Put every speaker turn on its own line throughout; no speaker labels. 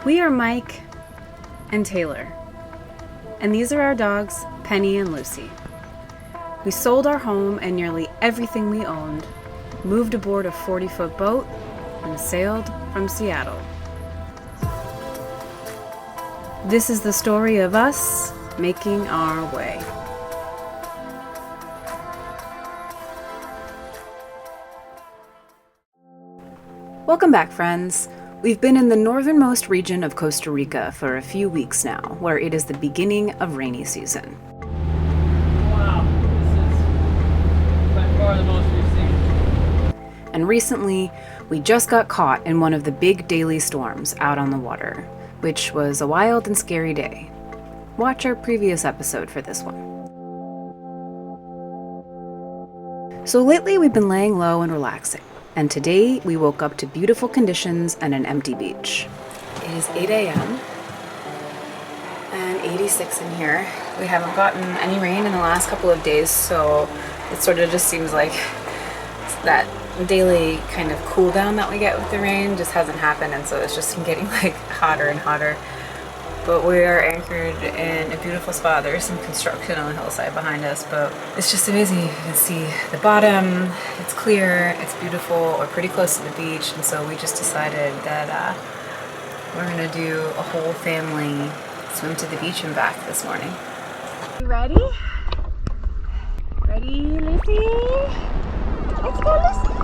We are Mike and Taylor, and these are our dogs, Penny and Lucy. We sold our home and nearly everything we owned, moved aboard a 40-foot boat, and sailed from Seattle. This is the story of us making our way. Welcome back, friends. We've been in the northernmost region of Costa Rica for a few weeks now, where it is the beginning of rainy season.
Wow, this is by far the most we've seen.
And recently, we just got caught in one of the big daily storms out on the water, which was a wild and scary day. Watch our previous episode for this one. So lately we've been laying low and relaxing, and today we woke up to beautiful conditions and an empty beach. It is 8 a.m. and 86 in here. We haven't gotten any rain in the last couple of days, so it sort of just seems like that daily kind of cool down that we get with the rain just hasn't happened, and so it's just been getting like hotter and hotter. But we are anchored in a beautiful spot. There is some construction on the hillside behind us, but it's just amazing. You can see the bottom, it's clear, it's beautiful. We're pretty close to the beach, and so we just decided that we're gonna do a whole family swim to the beach and back this morning. You ready? Ready, Lucy? Let's go, Lucy!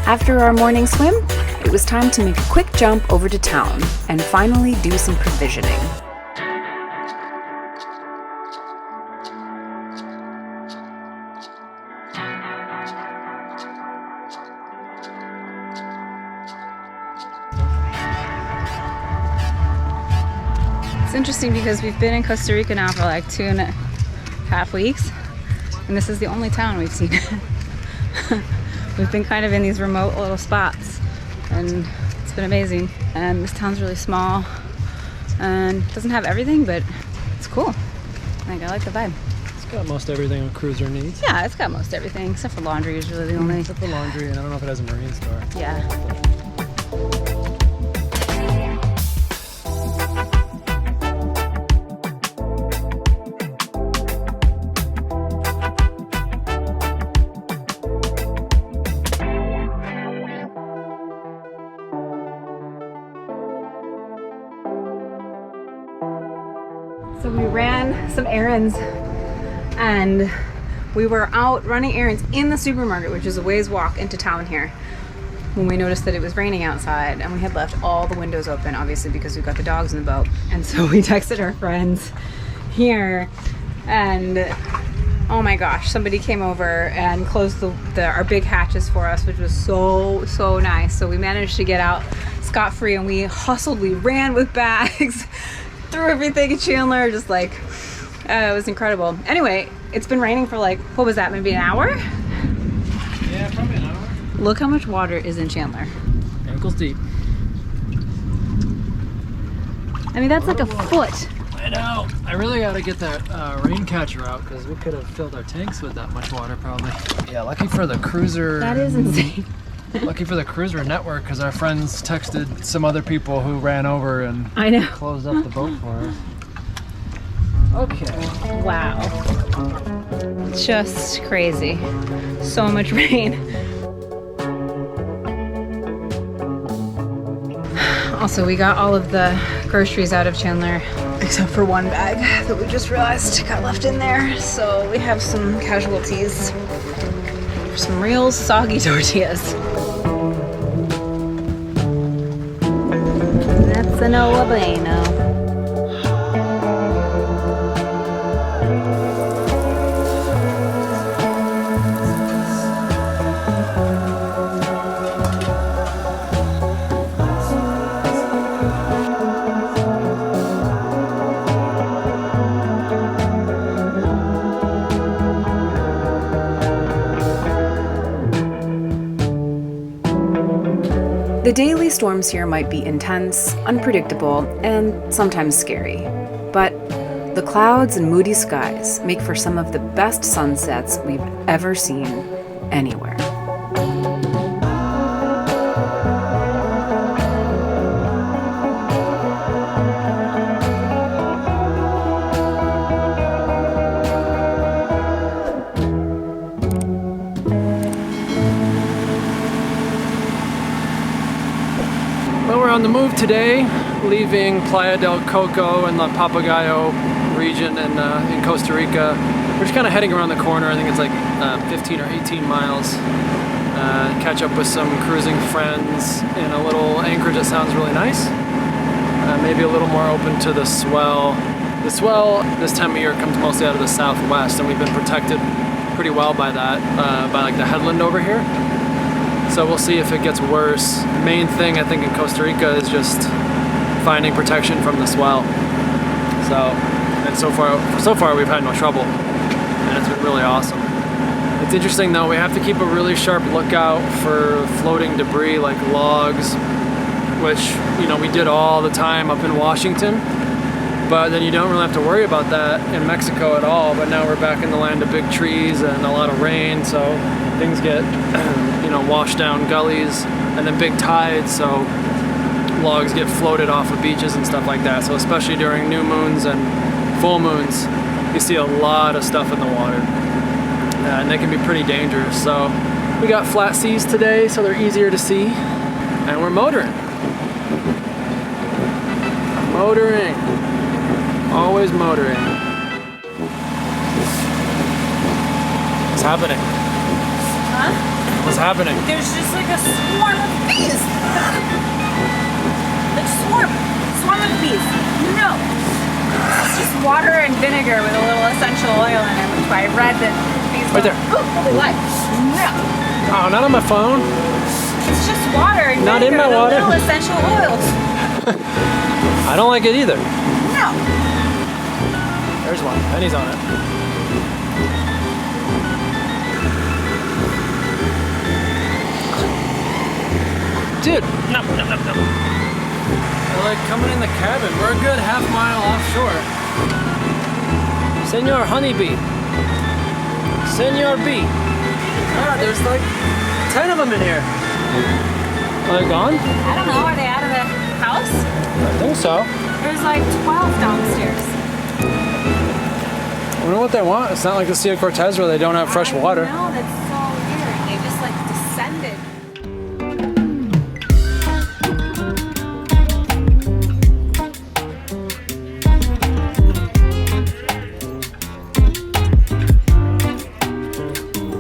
After our morning swim, it was time to make a quick jump over to town and finally do some provisioning. It's interesting because we've been in Costa Rica now for like 2.5 weeks, and this is the only town we've seen. We've been kind of in these remote little spots, and it's been amazing. And this town's really small and doesn't have everything, but it's cool. Like, I like the vibe.
It's got most everything a cruiser needs.
Yeah, it's got most everything, except for laundry is really the only.
Except for laundry, and I don't know if it has a marine store.
Yeah. So we ran some errands, and we were out running errands in the supermarket, which is a ways walk into town here, when we noticed that it was raining outside, and we had left all the windows open, obviously because we've got the dogs in the boat. And so we texted our friends here, and oh my gosh, somebody came over and closed our big hatches for us, which was so nice. So we managed to get out scot-free, and we hustled, we ran with bags, threw everything at Chandler, just like, it was incredible. Anyway, it's been raining for like, what was that, maybe an hour?
Yeah, probably an hour.
Look how much water is in Chandler.
Ankles deep.
I mean, that's like a foot.
I know. I really gotta get that rain catcher out because we could have filled our tanks with that much water probably. Yeah, lucky for the cruiser.
That is insane.
Lucky for the cruiser network because our friends texted some other people who ran over and
I know.
closed up the boat for us. Okay.
Wow. Just crazy. So much rain. Also, we got all of the groceries out of Chandler, except for one bag that we just realized got left in there. So we have some casualties for some real soggy tortillas. That's a no bueno. The daily storms here might be intense, unpredictable, and sometimes scary. But the clouds and moody skies make for some of the best sunsets we've ever seen anywhere.
Well, we're on the move today, leaving Playa del Coco in the Papagayo region in Costa Rica. We're just kind of heading around the corner. I think it's like 15 or 18 miles. Catch up with some cruising friends in a little anchorage that sounds really nice. Maybe a little more open to the swell. The swell this time of year comes mostly out of the southwest, and we've been protected pretty well by that, by like the headland over here. So we'll see if it gets worse. The main thing I think in Costa Rica is just finding protection from the swell. And so far we've had no trouble, and it's been really awesome. It's interesting though, we have to keep a really sharp lookout for floating debris like logs, which, you know, we did all the time up in Washington, but then you don't really have to worry about that in Mexico at all. But now we're back in the land of big trees and a lot of rain, so things get you know, washed down gullies, and then big tides, so logs get floated off of beaches and stuff like that. So especially during new moons and full moons, you see a lot of stuff in the water, and they can be pretty dangerous. So we got flat seas today, so they're easier to see, and we're motoring. Always motoring. What's happening?
Huh?
What's happening?
There's just like a swarm of bees. Like swarm of bees. No. It's just water and vinegar with a little essential oil in it, which I read that bees
Right there.
Oh, holy light. No.
Oh, not on my phone.
It's just water and
Not in
vinegar
my water.
with a little essential oils.
I don't like it either.
No.
There's one. Penny's on it. Dude, no. They're like coming in the cabin. We're a good half-mile offshore. Senor Honeybee. Senor Bee. Ah, there's like 10 of them in here. Are they gone?
I don't know. Are they out of the house?
I think so.
There's like 12 downstairs.
I wonder what they want. It's not like the Sea of Cortez where they don't have fresh water.
No, that's so weird. They just like descended.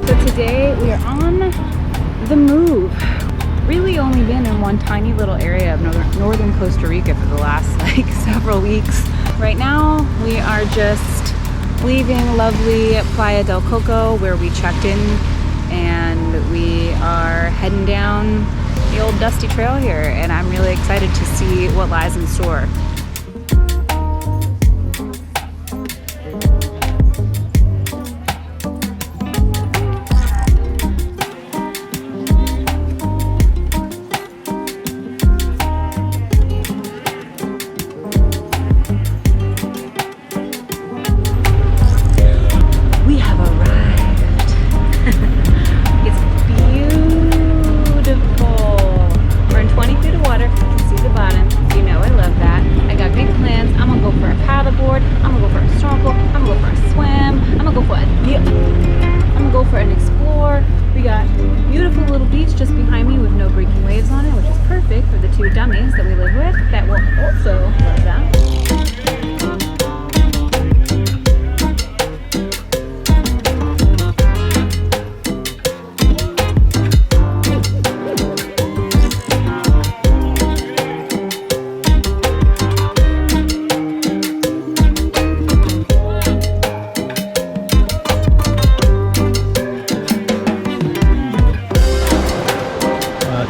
So today we are on the move. Really only been in one tiny little area of northern Costa Rica for the last like several weeks. Right now we are just leaving lovely Playa del Coco where we checked in, and we are heading down the old dusty trail here, and I'm really excited to see what lies in store.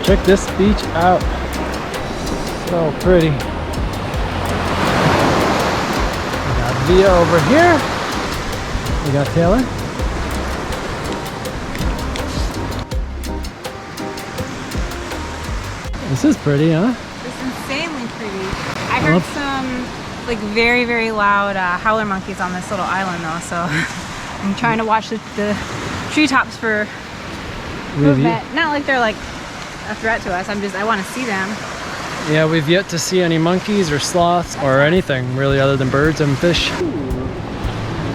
Check this beach out. So pretty. We got Via over here. We got Taylor. This is pretty, huh?
It's insanely pretty. I heard some like very, very loud howler monkeys on this little island though, so I'm trying to watch the treetops for movement. Not like they're like a threat to us, I want to see them.
Yeah, we've yet to see any monkeys or sloths or anything really other than birds and fish.
Look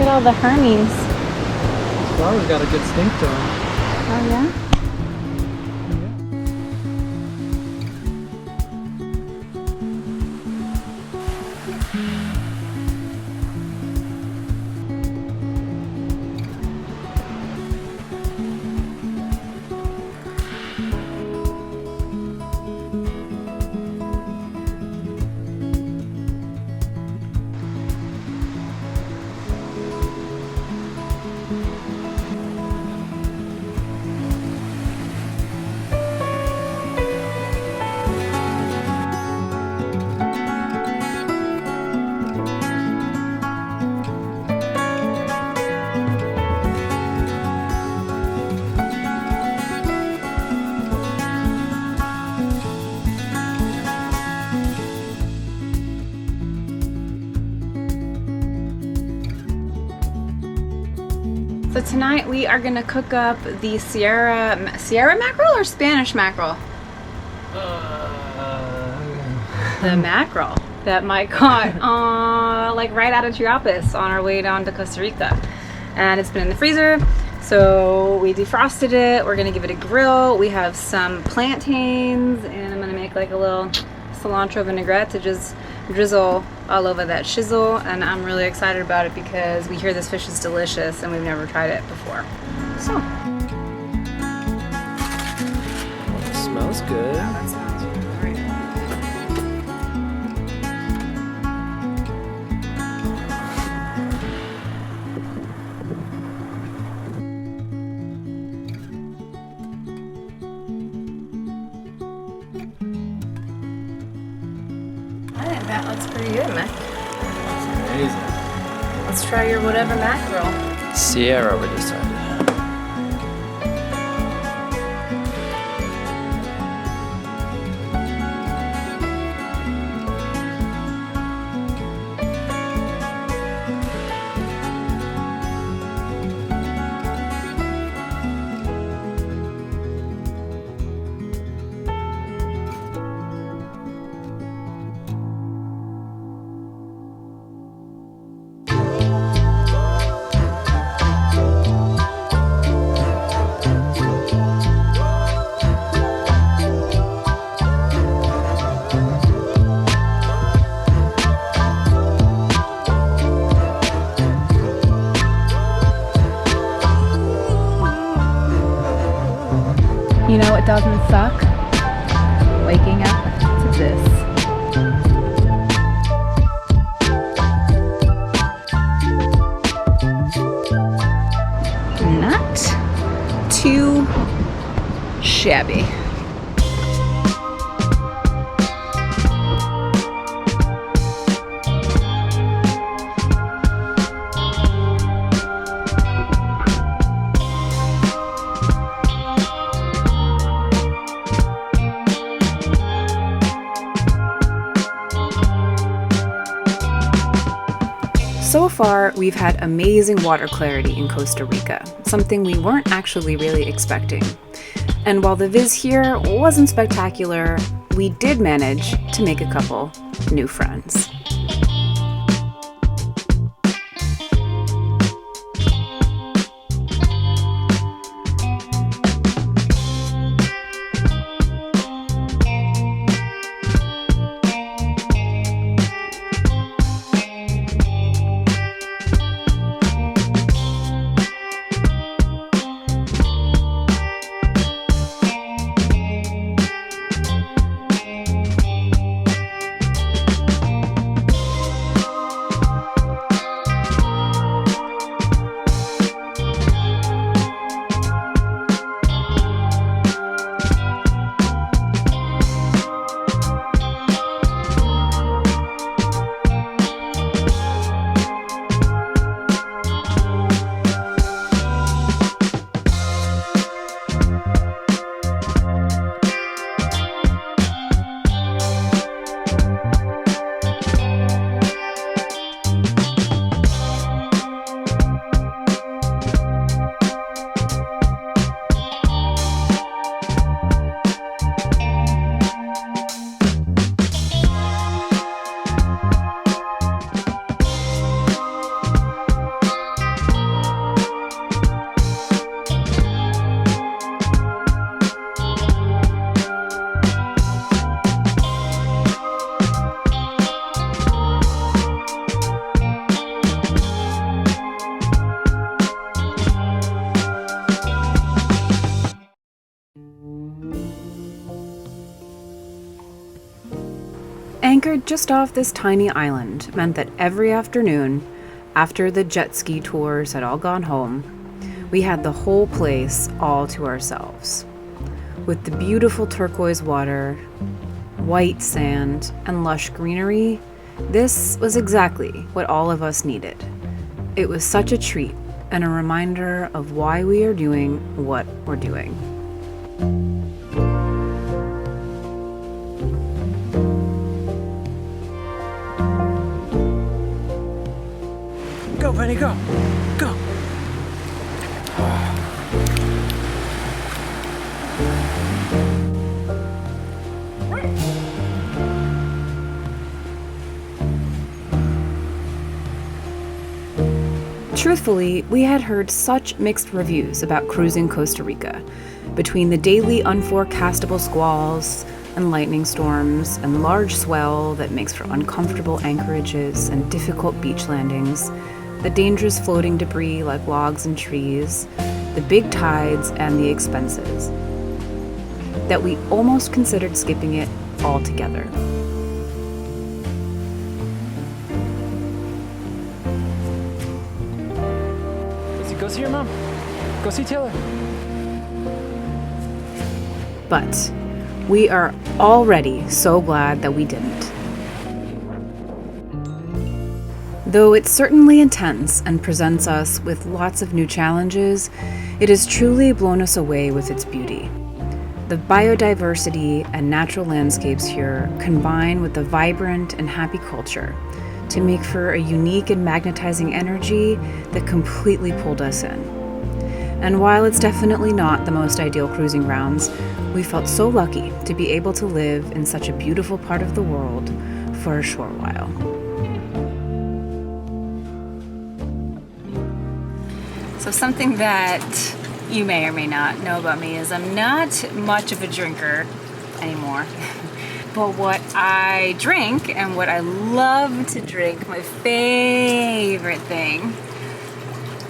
at all the Hermes.
This flower's got a good stink to them.
Oh yeah? So tonight we are gonna cook up the Sierra mackerel or Spanish mackerel? The mackerel that Mike caught like right out of Chiapas on our way down to Costa Rica. And it's been in the freezer, so we defrosted it. We're gonna give it a grill. We have some plantains and I'm gonna make like a little cilantro vinaigrette to just drizzle all over that shizzle, and I'm really excited about it because we hear this fish is delicious and we've never tried it before. So.
It smells good.
Yeah, that sounds great. I think that looks pretty good, Mac.
That's amazing.
Let's try your whatever mackerel.
Sierra, we decided.
You know what doesn't suck? Waking up to this. Not too shabby.
So far, we've had amazing water clarity in Costa Rica, something we weren't actually really expecting. And while the viz here wasn't spectacular, we did manage to make a couple new friends. Anchored just off this tiny island meant that every afternoon, after the jet ski tours had all gone home, we had the whole place all to ourselves. With the beautiful turquoise water, white sand, and lush greenery, this was exactly what all of us needed. It was such a treat and a reminder of why we are doing what we're doing.
Go, Penny, go. Go.
Truthfully, we had heard such mixed reviews about cruising Costa Rica, between the daily unforecastable squalls and lightning storms and large swell that makes for uncomfortable anchorages and difficult beach landings, the dangerous floating debris like logs and trees, the big tides and the expenses, that we almost considered skipping it altogether.
Go see your mom. Go see Taylor.
But we are already so glad that we didn't. Though it's certainly intense and presents us with lots of new challenges, it has truly blown us away with its beauty. The biodiversity and natural landscapes here combine with the vibrant and happy culture to make for a unique and magnetizing energy that completely pulled us in. And while it's definitely not the most ideal cruising rounds, we felt so lucky to be able to live in such a beautiful part of the world for a short while.
So something that you may or may not know about me is I'm not much of a drinker anymore. But what I drink and what I love to drink, my favorite thing,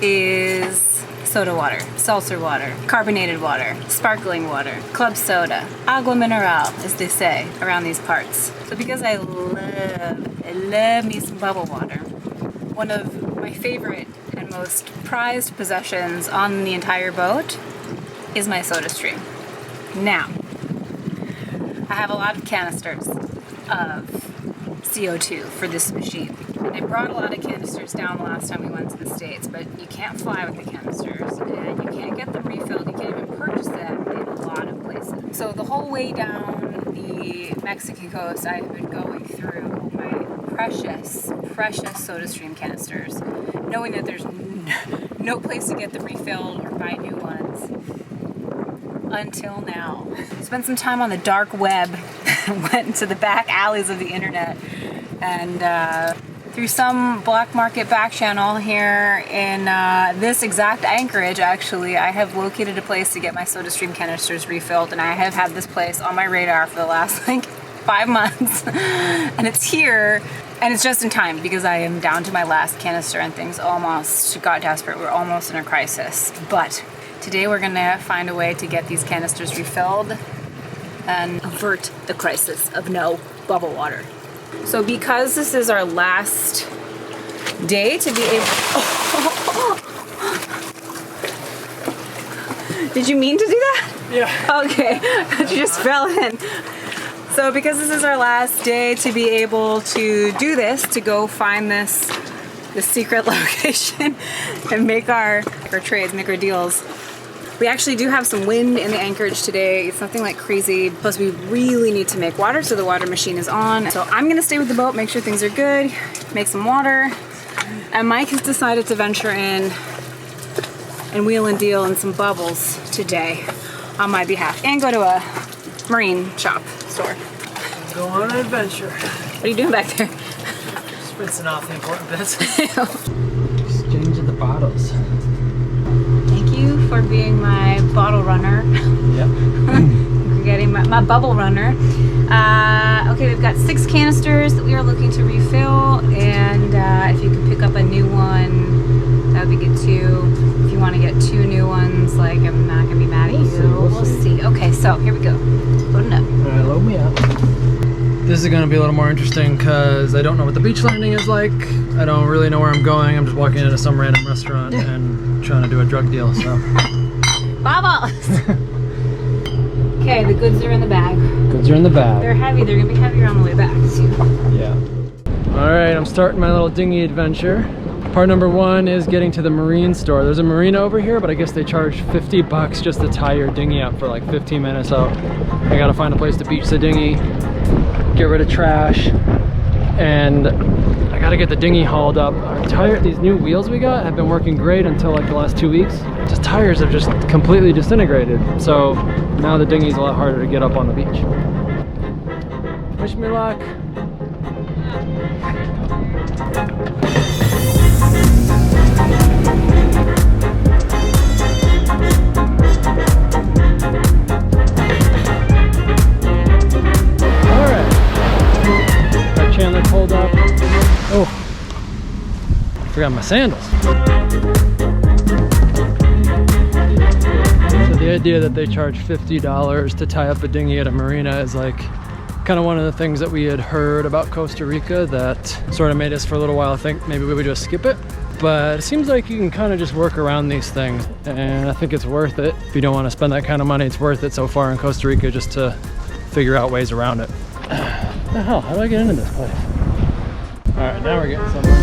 is soda water, seltzer water, carbonated water, sparkling water, club soda, agua mineral, as they say around these parts. So because I love me some bubble water, one of my favorite and most prized possessions on the entire boat is my soda stream. Now, I have a lot of canisters of CO2 for this machine. And I brought a lot of canisters down the last time we went to the States, but you can't fly with the canisters and you can't get them refilled. You can't even purchase them in a lot of places. So the whole way down the Mexican coast, I've been going through my precious soda stream canisters, knowing that there's no place to get them refilled or buy new ones. Until now. Spent some time on the dark web, went into the back alleys of the internet, and through some black market back channel here in this exact anchorage, actually, I have located a place to get my soda stream canisters refilled, and I have had this place on my radar for the last 5 months, and it's here, and it's just in time because I am down to my last canister and things almost got desperate. We're almost in a crisis, but today we're gonna find a way to get these canisters refilled and avert the crisis of no bubble water. So because this is our last day to be able... Did you mean to do that?
Yeah.
Okay, you just fell in. So because this is our last day to be able to do this, to go find this secret location and make our trades, make our deals, we actually do have some wind in the anchorage today. It's nothing like crazy. Plus we really need to make water, so the water machine is on. So I'm gonna stay with the boat, make sure things are good, make some water. And Mike has decided to venture in and wheel and deal in some bubbles today on my behalf and go to a marine shop store.
Go on an adventure.
What are you doing back there?
Just rinsing off the important bits. Exchanging the bottles.
Thank you for being my bottle runner.
Yep.
Getting my bubble runner. Okay, we've got 6 canisters that we are looking to refill, and if you can pick up a new one, that would be good too. If you want to get 2 new ones, like, I'm not gonna be mad at you. We'll see. Okay, so here we go. Loading up.
All right, load me up. This This is gonna be a little more interesting because I don't know what the beach landing is like. I don't really know where I'm going. I'm just walking into some random restaurant and trying to do a drug deal, so.
Bubbles! Okay, the goods are in the bag.
Goods are in the bag.
They're heavy. They're gonna be heavier on the way back, too.
Yeah. All right, I'm starting my little dinghy adventure. Part number 1 is getting to the marine store. There's a marina over here, but I guess they charge 50 bucks just to tie your dinghy up for like 15 minutes. So I gotta find a place to beach the dinghy, get rid of trash, and I gotta get the dinghy hauled up. These new wheels we got have been working great until like the last 2 weeks. Just tires have just completely disintegrated. So now the dinghy's a lot harder to get up on the beach. Wish me luck. Chandler pulled up. Oh, forgot my sandals. So the idea that they charge $50 to tie up a dinghy at a marina is like kind of one of the things that we had heard about Costa Rica that sort of made us for a little while think maybe we would just skip it. But it seems like you can kind of just work around these things, and I think it's worth it. If you don't want to spend that kind of money, it's worth it so far in Costa Rica just to figure out ways around it. What the hell? How do I get into this place? Alright, now we're getting somewhere.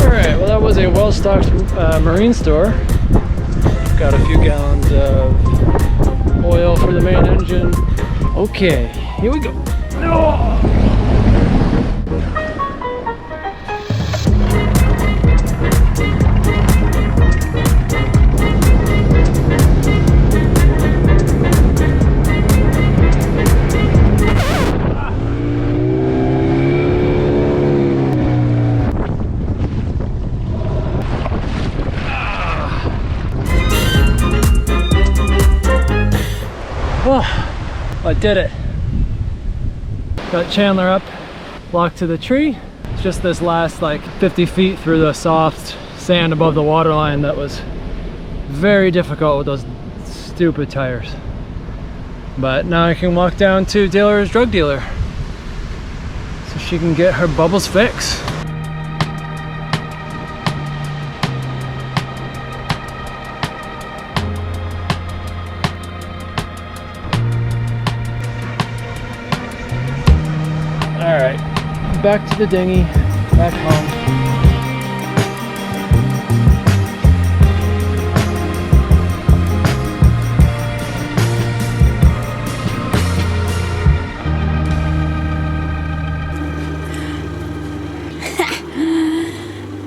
Alright, well that was a well-stocked marine store. Got a few gallons of oil for the main engine. Okay, here we go. Oh! Oh, I did it. Got Chandler up, locked to the tree. It's just this last like 50 feet through the soft sand above the waterline that was very difficult with those stupid tires. But now I can walk down to Taylor's drug dealer so she can get her bubbles fix. All right, back to the dinghy, back home.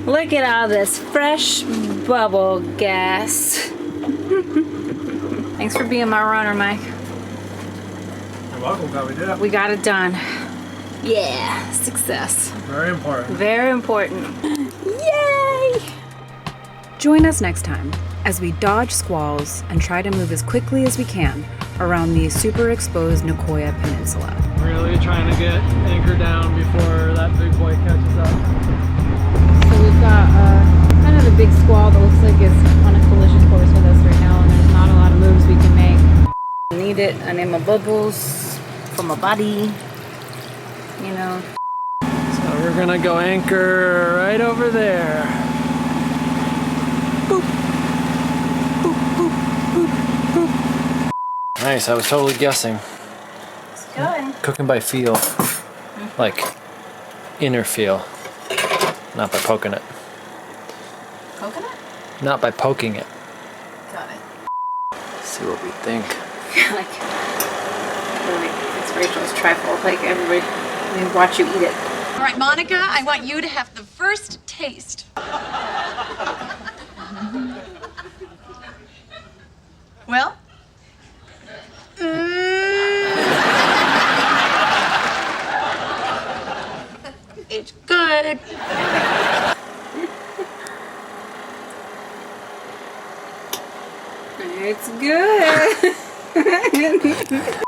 Look at all this fresh bubble gas. Thanks for being my runner, Mike.
You're welcome, glad we did it.
We got it done. Yeah, success.
Very important.
Very important. Yay!
Join us next time as we dodge squalls and try to move as quickly as we can around the super exposed Nicoya Peninsula.
Really trying to get anchor down before that big boy catches up.
So we've got kind of a big squall that looks like it's on a collision course with us right now, and there's not a lot of moves we can make. I need it. I need my bubbles for my body. You know.
So we're gonna go anchor right over there. Boop. Boop, boop, boop, boop. Nice, I was totally guessing.
It's good.
Cooking by feel. Like inner feel. Not by poking it.
Coconut?
Not by poking it.
Got it.
See what we think.
Like it's Rachel's trifle. Like everybody, we watch you eat it.
All right, Monica, I want you to have the first taste. Well? It's good.
It's good.